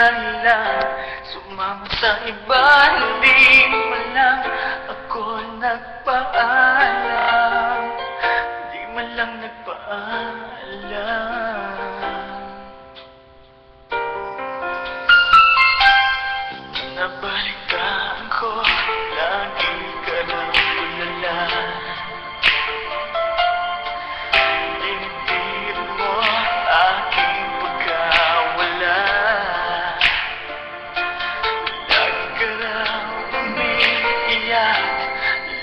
dahilan sumama sa iba. Hindi man lang ako nagpaalam, hindi man lang nagpaalam. Nabalitaan ko, lagi ka nang tulala. Dinibir mo aking pagkawala. Lagi ka raw umiiyak,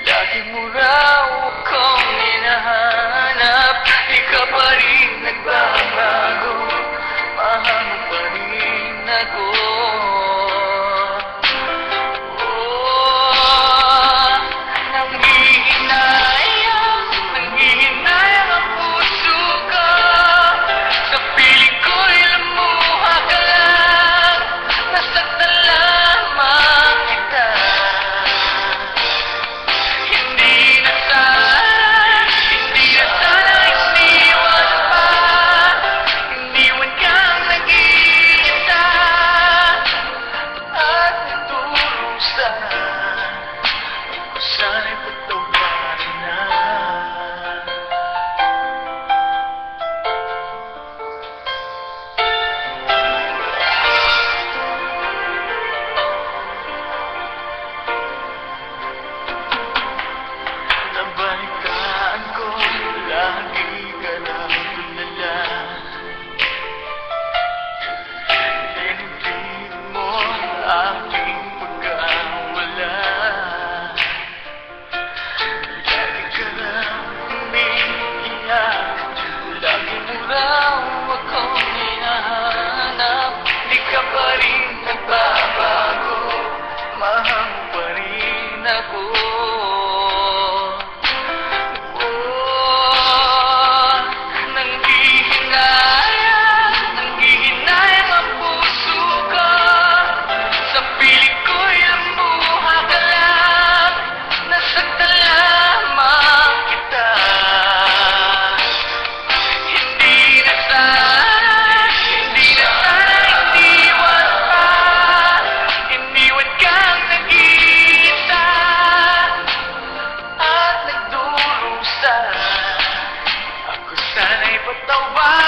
lagi mo raw akong hinahanap. Di ka pa rin nagbabago, mahal mo pa rin ako. Sana'y pagtawarin na. Nabalitaan ko, lagi ka nang tulala. Dinibig mo aking pagkawala. Lagi mo raw akong hinahanap. Di ka pa rin nagbabago, mahal mo pa rin ako. Nanghihinayang ang puso ko. Sa piling ko'y lumuha ka lang. Nasaktan lamang kita. Ako sana'y patawarin.